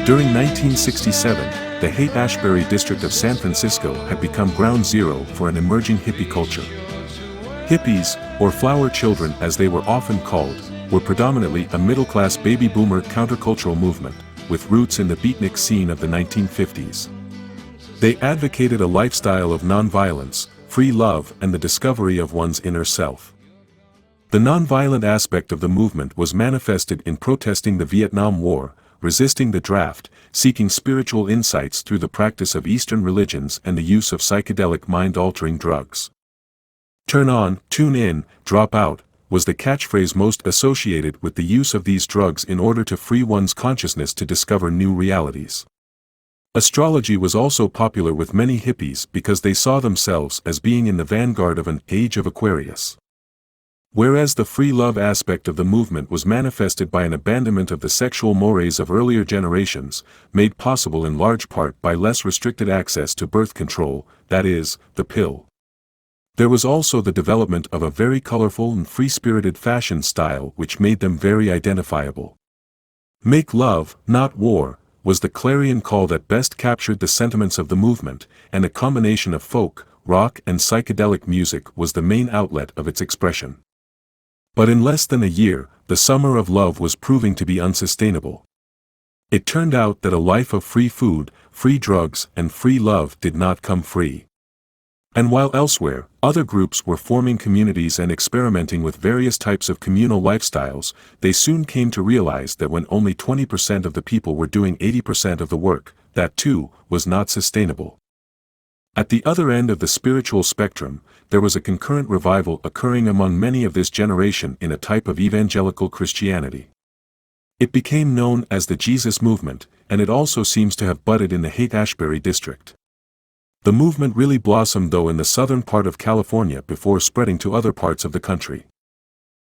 During 1967, the Haight-Ashbury district of San Francisco had become ground zero for an emerging hippie culture. Hippies, or flower children as they were often called, were predominantly a middle-class baby boomer countercultural movement, with roots in the beatnik scene of the 1950s. They advocated a lifestyle of nonviolence, free love and the discovery of one's inner self. The nonviolent aspect of the movement was manifested in protesting the Vietnam War, resisting the draft, seeking spiritual insights through the practice of Eastern religions and the use of psychedelic mind-altering drugs. Turn on, tune in, drop out, was the catchphrase most associated with the use of these drugs in order to free one's consciousness to discover new realities. Astrology was also popular with many hippies because they saw themselves as being in the vanguard of an age of Aquarius. Whereas the free love aspect of the movement was manifested by an abandonment of the sexual mores of earlier generations, made possible in large part by less restricted access to birth control, that is, the pill. There was also the development of a very colorful and free-spirited fashion style which made them very identifiable. "Make love, not war," was the clarion call that best captured the sentiments of the movement, and a combination of folk, rock and psychedelic music was the main outlet of its expression. But in less than a year, the summer of love was proving to be unsustainable. It turned out that a life of free food, free drugs and free love did not come free. And while elsewhere, other groups were forming communities and experimenting with various types of communal lifestyles, they soon came to realize that when only 20% of the people were doing 80% of the work, that too was not sustainable. At the other end of the spiritual spectrum, there was a concurrent revival occurring among many of this generation in a type of evangelical Christianity. It became known as the Jesus Movement, and it also seems to have budded in the Haight-Ashbury district. The movement really blossomed though in the southern part of California before spreading to other parts of the country.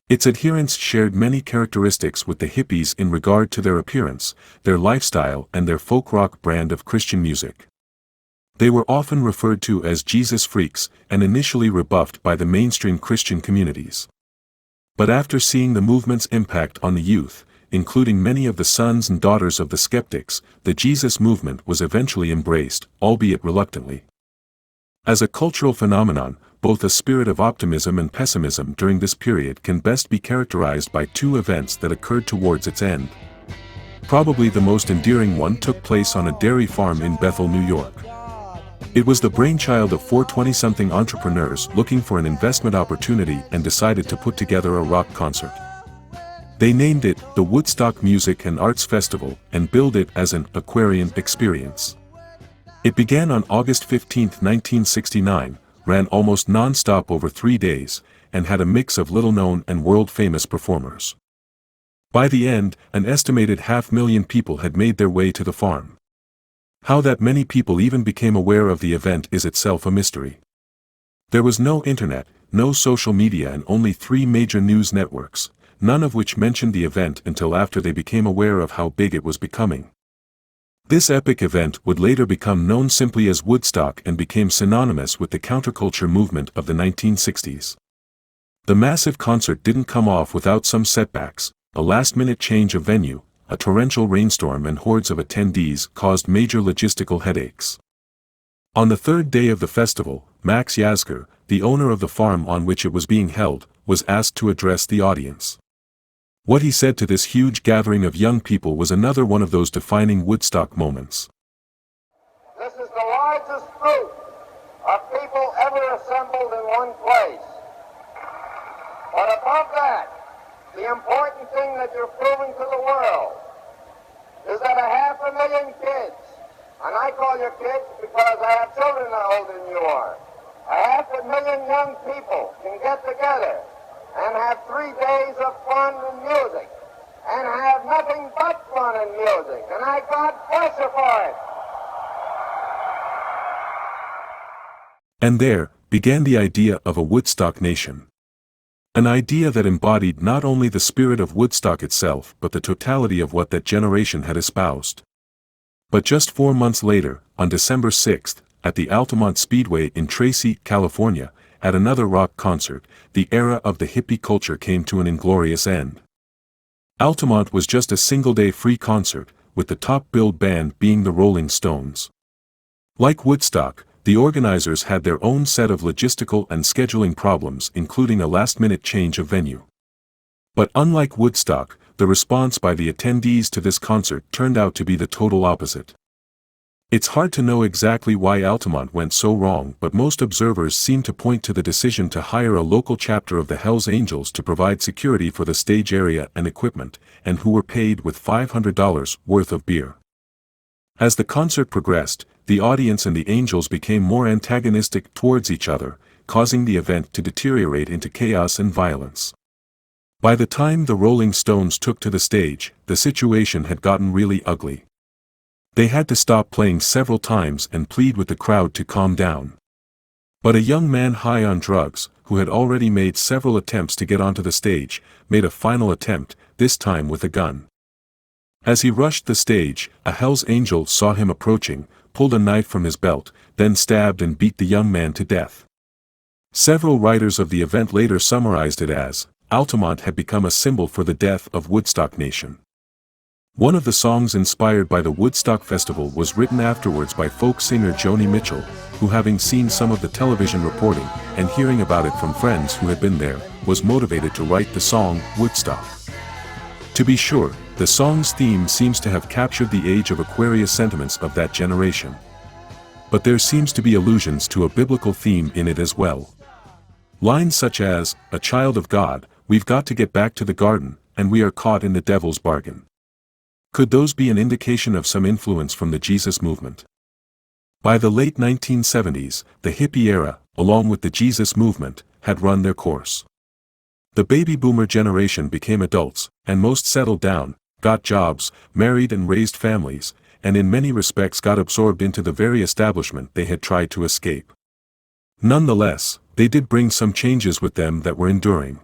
Its adherents shared many characteristics with the hippies in regard to their appearance, their lifestyle and their folk rock brand of Christian music. They were often referred to as Jesus freaks and initially rebuffed by the mainstream Christian communities. But after seeing the movement's impact on the youth, including many of the sons and daughters of the skeptics, the Jesus movement was eventually embraced, albeit reluctantly. As a cultural phenomenon, both a spirit of optimism and pessimism during this period can best be characterized by two events that occurred towards its end. Probably the most endearing one took place on a dairy farm in Bethel, New York. It was the brainchild of four 20-something entrepreneurs looking for an investment opportunity and decided to put together a rock concert. They named it the Woodstock Music and Arts Festival and billed it as an Aquarian experience. It began on August 15, 1969, ran almost non-stop over 3 days, and had a mix of little-known and world-famous performers. By the end, an estimated 500,000 people had made their way to the farm. How that many people even became aware of the event is itself a mystery. There was no internet, no social media and only 3 major news networks, none of which mentioned the event until after they became aware of how big it was becoming. This epic event would later become known simply as Woodstock and became synonymous with the counterculture movement of the 1960s. The massive concert didn't come off without some setbacks. A last-minute change of venue, a torrential rainstorm and hordes of attendees caused major logistical headaches. On the third day of the festival, Max Yasgur, the owner of the farm on which it was being held, was asked to address the audience. What he said to this huge gathering of young people was another one of those defining Woodstock moments. This is the largest group of people ever assembled in one place. But above that, the important thing that you're proving to the world is that 500,000 kids, and I call you kids because I have children older than you are, 500,000 young people can get together and have 3 days of fun and music, and have nothing but fun and music, and I God bless you for it. And there began the idea of a Woodstock Nation. An idea that embodied not only the spirit of Woodstock itself but the totality of what that generation had espoused. But just 4 months later, on December 6th, at the Altamont Speedway in Tracy, California, at another rock concert, the era of the hippie culture came to an inglorious end. Altamont was just a single-day free concert, with the top-billed band being the Rolling Stones. Like Woodstock, the organizers had their own set of logistical and scheduling problems, including a last-minute change of venue. But unlike Woodstock, the response by the attendees to this concert turned out to be the total opposite. It's hard to know exactly why Altamont went so wrong, but most observers seem to point to the decision to hire a local chapter of the Hells Angels to provide security for the stage area and equipment, and who were paid with $500 worth of beer. As the concert progressed, the audience and the Angels became more antagonistic towards each other, causing the event to deteriorate into chaos and violence. By the time the Rolling Stones took to the stage, the situation had gotten really ugly. They had to stop playing several times and plead with the crowd to calm down. But a young man high on drugs, who had already made several attempts to get onto the stage, made a final attempt, this time with a gun. As he rushed the stage, a Hells Angel saw him approaching, pulled a knife from his belt, then stabbed and beat the young man to death. Several writers of the event later summarized it as, Altamont had become a symbol for the death of Woodstock Nation. One of the songs inspired by the Woodstock Festival was written afterwards by folk singer Joni Mitchell, who, having seen some of the television reporting and hearing about it from friends who had been there, was motivated to write the song Woodstock. To be sure, the song's theme seems to have captured the Age of Aquarius sentiments of that generation. But there seems to be allusions to a biblical theme in it as well. Lines such as, "A child of God, we've got to get back to the garden, and we are caught in the devil's bargain." Could those be an indication of some influence from the Jesus movement? By the late 1970s, the hippie era, along with the Jesus movement, had run their course. The baby boomer generation became adults, and most settled down, got jobs, married and raised families, and in many respects got absorbed into the very establishment they had tried to escape. Nonetheless, they did bring some changes with them that were enduring.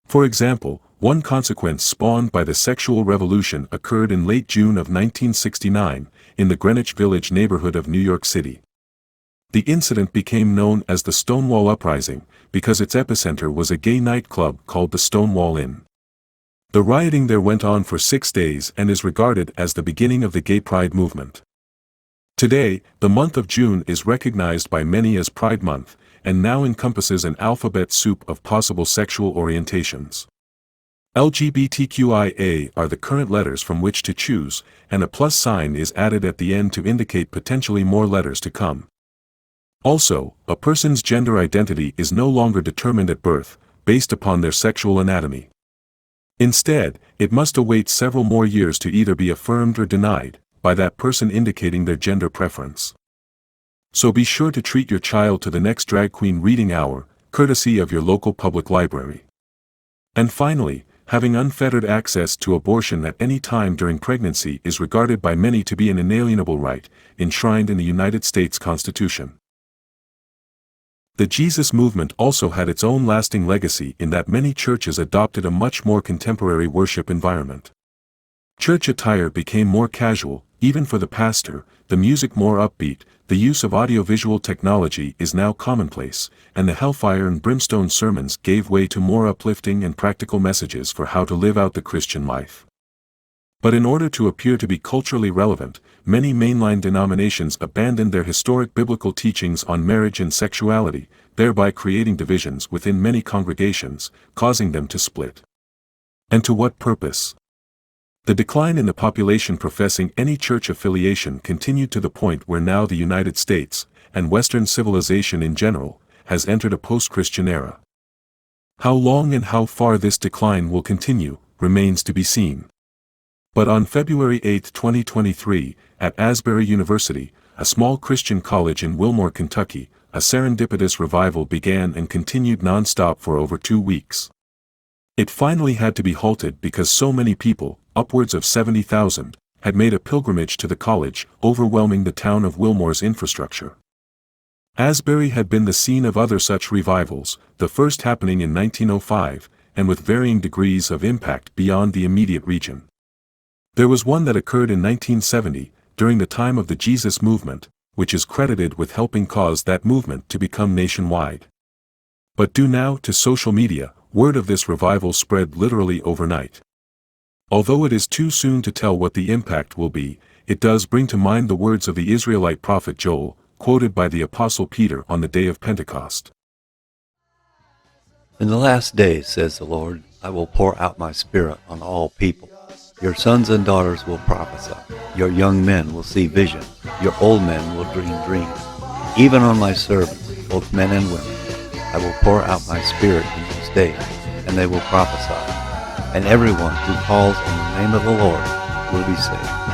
For example, one consequence spawned by the sexual revolution occurred in late June of 1969, in the Greenwich Village neighborhood of New York City. The incident became known as the Stonewall Uprising, because its epicenter was a gay nightclub called the Stonewall Inn. The rioting there went on for 6 days and is regarded as the beginning of the gay pride movement. Today, the month of June is recognized by many as Pride Month, and now encompasses an alphabet soup of possible sexual orientations. LGBTQIA are the current letters from which to choose, and a plus sign is added at the end to indicate potentially more letters to come. Also, a person's gender identity is no longer determined at birth, based upon their sexual anatomy. Instead, it must await several more years to either be affirmed or denied, by that person indicating their gender preference. So be sure to treat your child to the next drag queen reading hour, courtesy of your local public library. And finally, having unfettered access to abortion at any time during pregnancy is regarded by many to be an inalienable right, enshrined in the United States Constitution. The Jesus movement also had its own lasting legacy in that many churches adopted a much more contemporary worship environment. Church attire became more casual, even for the pastor, the music more upbeat, the use of audiovisual technology is now commonplace, and the hellfire and brimstone sermons gave way to more uplifting and practical messages for how to live out the Christian life. But in order to appear to be culturally relevant, many mainline denominations abandoned their historic biblical teachings on marriage and sexuality, thereby creating divisions within many congregations, causing them to split. And to what purpose? The decline in the population professing any church affiliation continued to the point where now the United States, and Western civilization in general, has entered a post-Christian era. How long and how far this decline will continue, remains to be seen. But on February 8, 2023, at Asbury University, a small Christian college in Wilmore, Kentucky, a serendipitous revival began and continued non-stop for over 2 weeks. It finally had to be halted because so many people, upwards of 70,000, had made a pilgrimage to the college, overwhelming the town of Wilmore's infrastructure. Asbury had been the scene of other such revivals, the first happening in 1905, and with varying degrees of impact beyond the immediate region. There was one that occurred in 1970, during the time of the Jesus movement, which is credited with helping cause that movement to become nationwide. But due now to social media, word of this revival spread literally overnight. Although it is too soon to tell what the impact will be, it does bring to mind the words of the Israelite prophet Joel, quoted by the Apostle Peter on the day of Pentecost. In the last days, says the Lord, I will pour out my Spirit on all people. Your sons and daughters will prophesy. Your young men will see visions. Your old men will dream dreams. Even on my servants, both men and women, I will pour out my Spirit in those days, and they will prophesy. And everyone who calls on the name of the Lord will be saved.